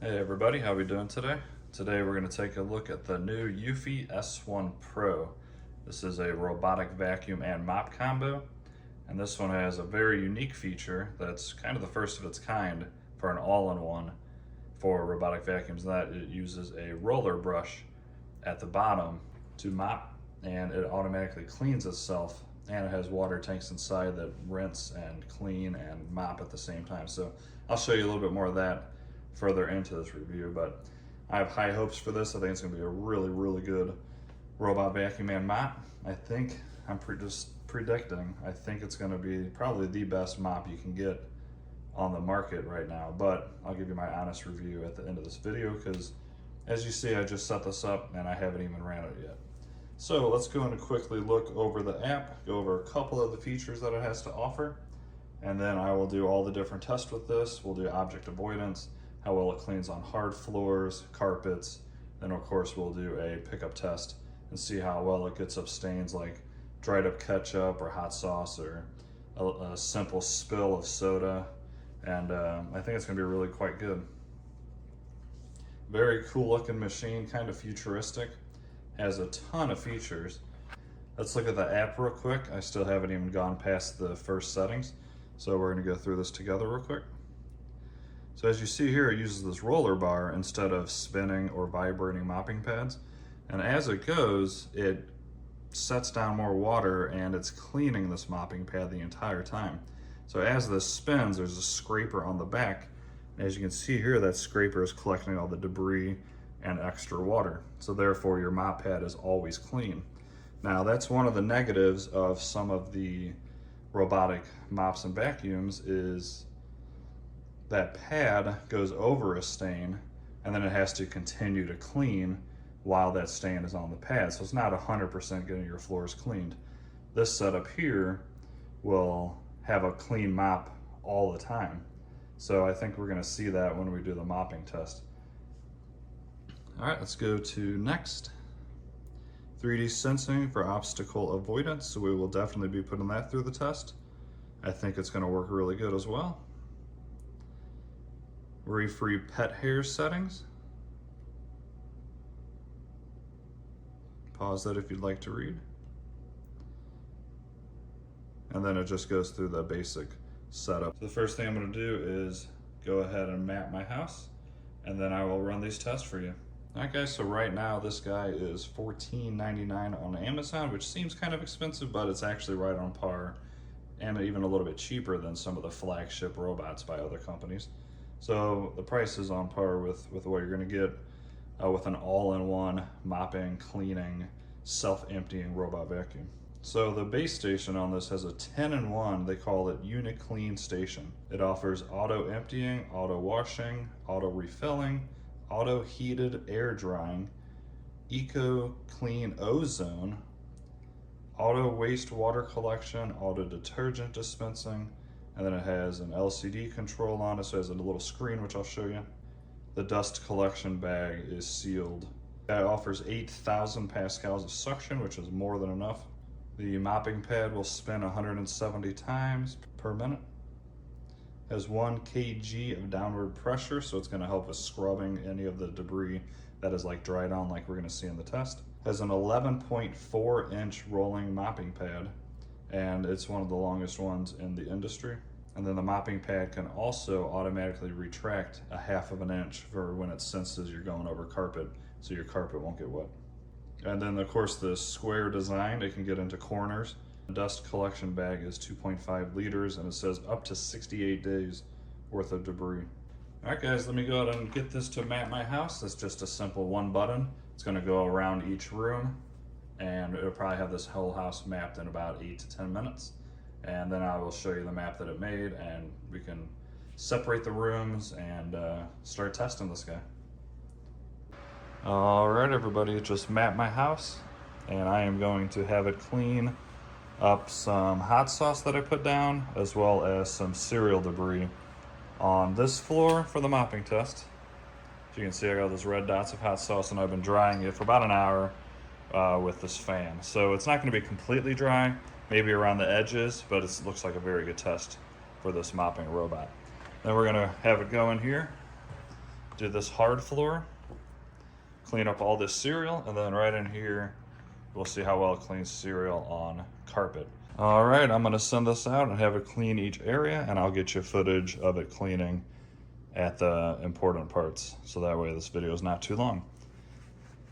Hey everybody, how we doing today? Today we're going to take a look at the new Eufy S1 Pro. This is a robotic vacuum and mop combo, and this one has a very unique feature that's kind of the first of its kind for an all-in-one for robotic vacuums, and that it uses a roller brush at the bottom to mop, and it automatically cleans itself, and it has water tanks inside that rinse and clean and mop at the same time. So I'll show you a little bit more of that further into this review, but I have high hopes for this. I think it's going to be a really good robot vacuum and mop. I think I'm just predicting, I think it's going to be probably the best mop you can get on the market right now, but I'll give you my honest review at the end of this video because as you see, I just set this up and I haven't even ran it yet. So let's go and quickly look over the app, go over a couple of the features that it has to offer, and then I will do all the different tests with this. We'll do object avoidance, how well it cleans on hard floors, carpets. Then of course we'll do a pickup test and see how well it gets up stains like dried up ketchup or hot sauce or a simple spill of soda. And I think it's gonna be really quite good. Very cool looking machine, kind of futuristic. Has a ton of features. Let's look at the app real quick. I still haven't even gone past the first settings. So we're gonna go through this together real quick. So as you see here, it uses this roller bar instead of spinning or vibrating mopping pads. And as it goes, it sets down more water and it's cleaning this mopping pad the entire time. So as this spins, there's a scraper on the back. As you can see here, that scraper is collecting all the debris and extra water. So therefore your mop pad is always clean. Now that's one of the negatives of some of the robotic mops and vacuums is that pad goes over a stain and then it has to continue to clean while that stain is on the pad. So it's not 100% getting your floors cleaned. This setup here will have a clean mop all the time. So I think we're gonna see that when we do the mopping test. All right, let's go to next. 3D sensing for obstacle avoidance. So we will definitely be putting that through the test. I think it's gonna work really good as well. Worry-free pet hair settings. Pause that if you'd like to read. And then it just goes through the basic setup. So the first thing I'm gonna do is go ahead and map my house, and then I will run these tests for you. All right guys, so right now this guy is $14.99 on Amazon, which seems kind of expensive, but it's actually right on par and even a little bit cheaper than some of the flagship robots by other companies. So the price is on par with what you're gonna get with an all-in-one mopping, cleaning, self-emptying robot vacuum. So the base station on this has a 10-in-1, they call it Unit Clean Station. It offers auto emptying, auto washing, auto refilling, auto heated air drying, eco clean ozone, auto wastewater collection, auto detergent dispensing, and then it has an LCD control on it, so it has a little screen which I'll show you. The dust collection bag is sealed. It offers 8,000 pascals of suction, which is more than enough. The mopping pad will spin 170 times per minute. Has 1 kg of downward pressure, so it's gonna help with scrubbing any of the debris that is like dried on like we're gonna see in the test. Has an 11.4-inch rolling mopping pad, and it's one of the longest ones in the industry. And then the mopping pad can also automatically retract 1/2 of an inch for when it senses you're going over carpet, so your carpet won't get wet. And then of course the square design, it can get into corners. The dust collection bag is 2.5 liters and it says up to 68 days worth of debris. All right guys, let me go ahead and get this to map my house. It's just a simple one button. It's gonna go around each room and it'll probably have this whole house mapped in about 8 to 10 minutes. And then I will show you the map that it made and we can separate the rooms and start testing this guy. All right, everybody, just mapped my house and I am going to have it clean up some hot sauce that I put down as well as some cereal debris on this floor for the mopping test. As you can see, I got those red dots of hot sauce and I've been drying it for about an hour with this fan. So it's not gonna be completely dry, maybe around the edges, but it looks like a very good test for this mopping robot. Then we're gonna have it go in here, do this hard floor, clean up all this cereal, and then right in here, we'll see how well it cleans cereal on carpet. All right, I'm gonna send this out and have it clean each area, and I'll get you footage of it cleaning at the important parts, so that way this video is not too long.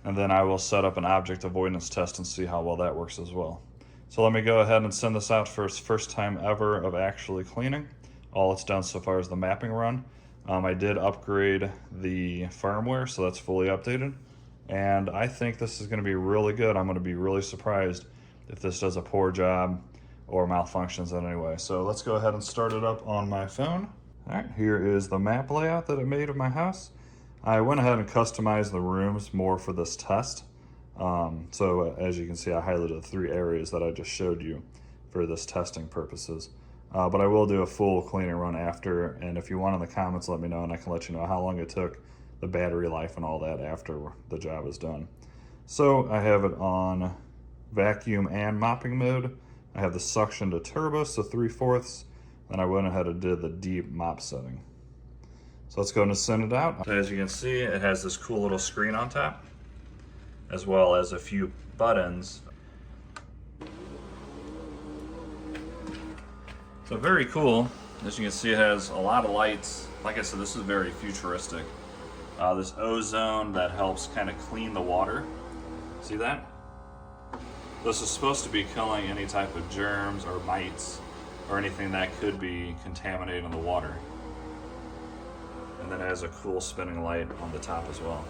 And then I will set up an object avoidance test and see how well that works as well. So let me go ahead and send this out for its first time ever of actually cleaning. All it's done so far is the mapping run. I did upgrade the firmware, so that's fully updated. And I think this is gonna be really good. I'm gonna be really surprised if this does a poor job or malfunctions in any way. So let's go ahead and start it up on my phone. All right, here is the map layout that it made of my house. I went ahead and customized the rooms more for this test. So as you can see, I highlighted the 3 areas that I just showed you for this testing purposes. But I will do a full cleaning run after, and if you want in the comments, let me know and I can let you know how long it took, the battery life and all that after the job is done. So I have it on vacuum and mopping mode. I have the suction to turbo, so 3/4, then I went ahead and did the deep mop setting. So let's go and send it out. As you can see, it has this cool little screen on top, as well as a few buttons. So very cool. As you can see, it has a lot of lights. Like I said, this is very futuristic. This ozone that helps kind of clean the water. See that? This is supposed to be killing any type of germs or mites or anything that could be contaminating the water. And then it has a cool spinning light on the top as well.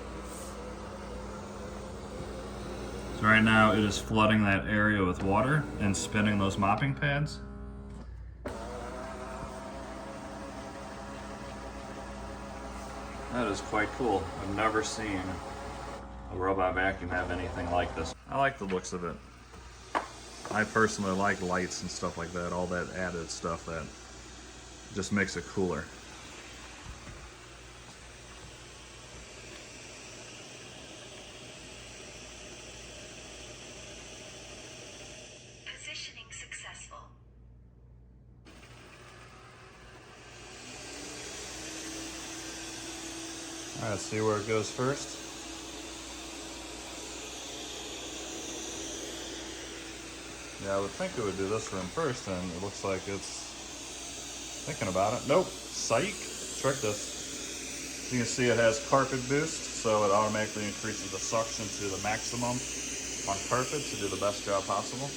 So right now it is flooding that area with water and spinning those mopping pads. That is quite cool. I've never seen a robot vacuum have anything like this. I like the looks of it. I personally like lights and stuff like that, all that added stuff that just makes it cooler. Positioning successful. All right, let's see where it goes first. Yeah, I would think it would do this room first, and it looks like it's thinking about it. Nope, psych, tricked us. You can see it has carpet boost, so it automatically increases the suction to the maximum on carpet to do the best job possible.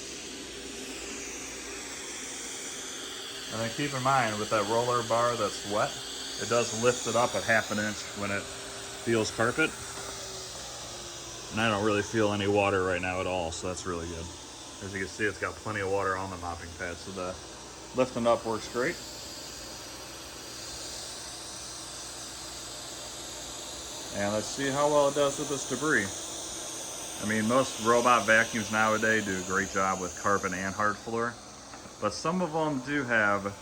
And then keep in mind, with that roller bar that's wet, it does lift it up at 1/2 inch when it feels carpet. And I don't really feel any water right now at all, so that's really good. As you can see, it's got plenty of water on the mopping pad, so the lifting up works great. And let's see how well it does with this debris. I mean, most robot vacuums nowadays do a great job with carpet and hard floor, but some of them do have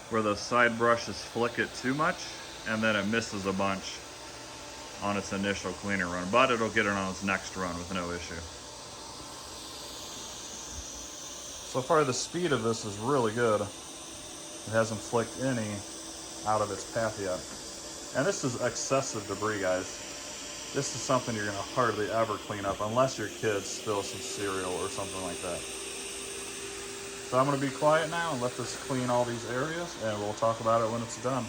where the side brushes flick it too much, and then it misses a bunch on its initial cleaning run, but it'll get it on its next run with no issue. So far, the speed of this is really good. It hasn't flicked any out of its path yet. And this is excessive debris, guys. This is something you're gonna hardly ever clean up unless your kids spill some cereal or something like that. So I'm gonna be quiet now and let this clean all these areas, and we'll talk about it when it's done.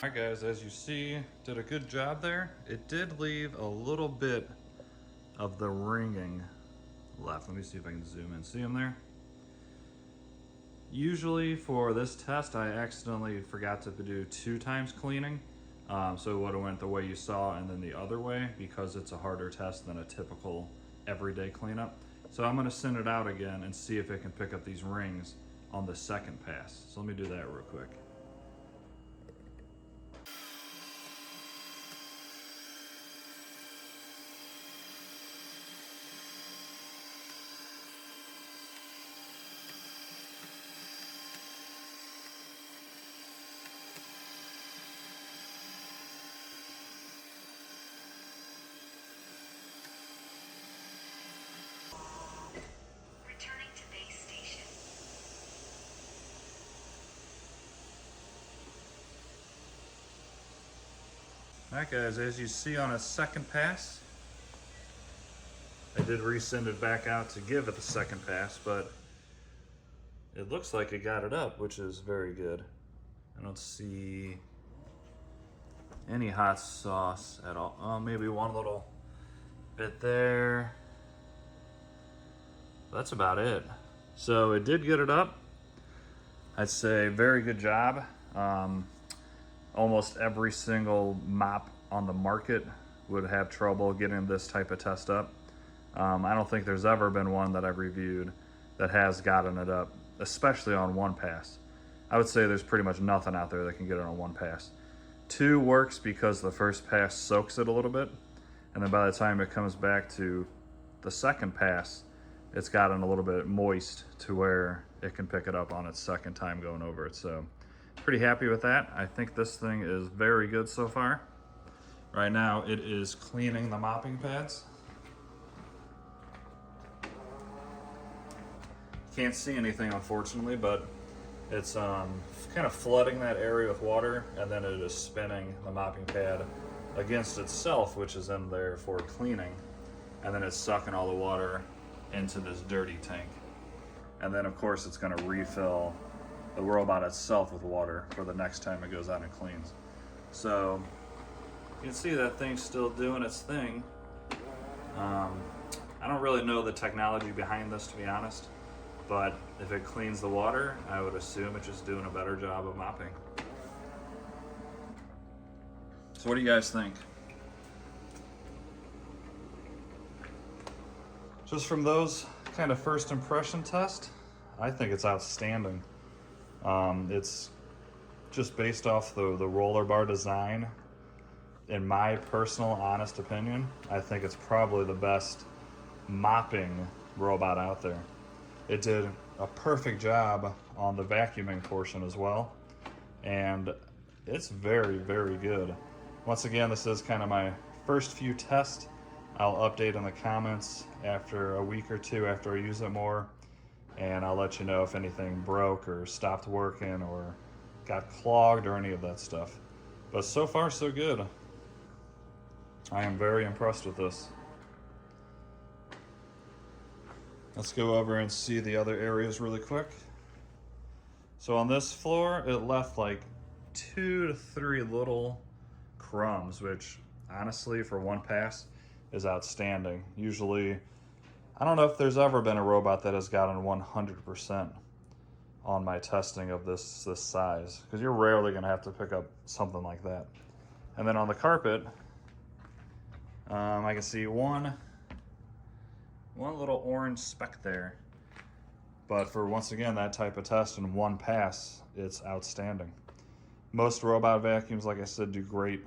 Alright guys, as you see, did a good job there. It did leave a little bit of the ringing left. Let me see if I can zoom in. See them there? Usually for this test, I accidentally forgot to do 2 times cleaning. So it would have went the way you saw and then the other way, because it's a harder test than a typical everyday cleanup. So I'm gonna send it out again and see if it can pick up these rings on the second pass. So let me do that real quick. Alright guys, as you see on a second pass, I did resend it back out to give it the second pass, but it looks like it got it up, which is very good. I don't see any hot sauce at all. Oh, maybe one little bit there. That's about it. So it did get it up. I'd say very good job. Almost every single mop on the market would have trouble getting this type of test up. I don't think there's ever been one that I've reviewed that has gotten it up, especially on one pass. I would say there's pretty much nothing out there that can get it on one pass. 2 works because the first pass soaks it a little bit, and then by the time it comes back to the second pass, it's gotten a little bit moist to where it can pick it up on its second time going over it. So pretty happy with that. I think this thing is very good so far. Right now it is cleaning the mopping pads. Can't see anything unfortunately, but it's kind of flooding that area with water, and then it is spinning the mopping pad against itself, which is in there for cleaning, and then it's sucking all the water into this dirty tank. And then of course it's going to refill the robot itself with water for the next time it goes out and cleans. So you can see that thing's still doing its thing. I don't really know the technology behind this, to be honest, but if it cleans the water, I would assume it's just doing a better job of mopping. So what do you guys think? Just from those kind of first impression test, I think it's outstanding. It's just based off the roller bar design. In my personal honest opinion, I think it's probably the best mopping robot out there. It did a perfect job on the vacuuming portion as well, and it's very, very good. Once again, this is kind of my first few tests. I'll update in the comments after a week or 2 after I use it more, and I'll let you know if anything broke or stopped working or got clogged or any of that stuff. But so far so good. I am very impressed with this. Let's go over and see the other areas really quick. So on this floor, it left like 2 to 3 little crumbs, which honestly for one pass is outstanding. Usually, I don't know if there's ever been a robot that has gotten 100% on my testing of this size, because you're rarely gonna have to pick up something like that. And then on the carpet, I can see one little orange speck there. But for, once again, that type of test in one pass, it's outstanding. Most robot vacuums, like I said, do great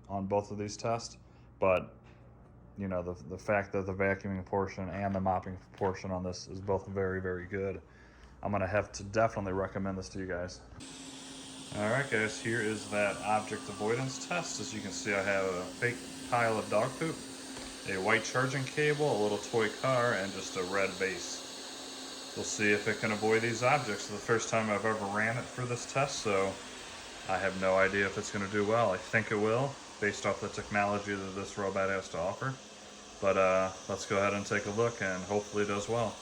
on both of these tests, but you know, the fact that the vacuuming portion and the mopping portion on this is both very, very good. I'm gonna have to definitely recommend this to you guys. All right guys, here is that object avoidance test. As you can see, I have a fake pile of dog poop, a white charging cable, a little toy car, and just a red base. We'll see if it can avoid these objects. It's the first time I've ever ran it for this test, so I have no idea if it's gonna do well. I think it will, based off the technology that this robot has to offer. But let's go ahead and take a look, and hopefully it does well.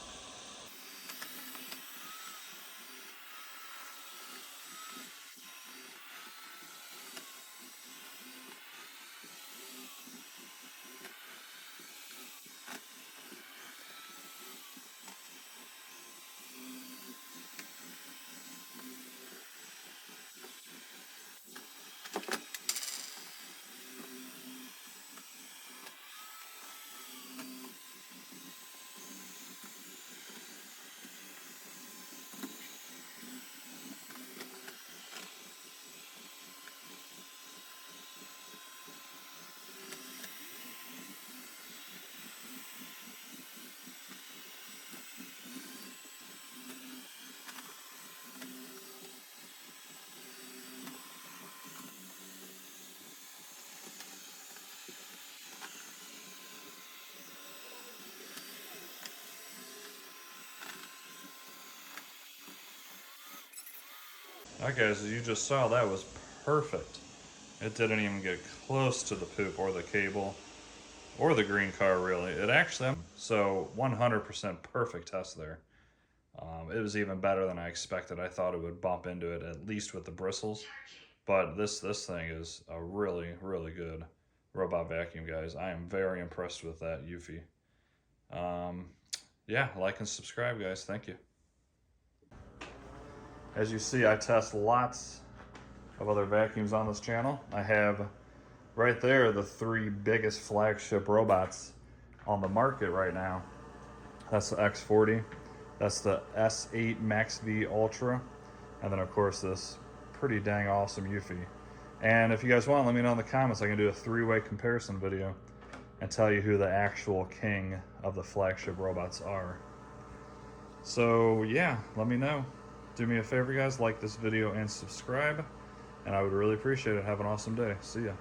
Alright guys, as you just saw, that was perfect. It didn't even get close to the poop or the cable or the green car really. It actually, so 100% perfect test there. It was even better than I expected. I thought it would bump into it, at least with the bristles. But this thing is a really, really good robot vacuum, guys. I am very impressed with that Eufy. Yeah, like and subscribe, guys. Thank you. As you see, I test lots of other vacuums on this channel. I have right there the 3 biggest flagship robots on the market right now. That's the X40, that's the S8 Max V Ultra, and then of course this pretty dang awesome Eufy. And if you guys want, let me know in the comments. I can do a 3-way comparison video and tell you who the actual king of the flagship robots are. So yeah, let me know. Do me a favor, guys, like this video and subscribe, and I would really appreciate it. Have an awesome day. See ya.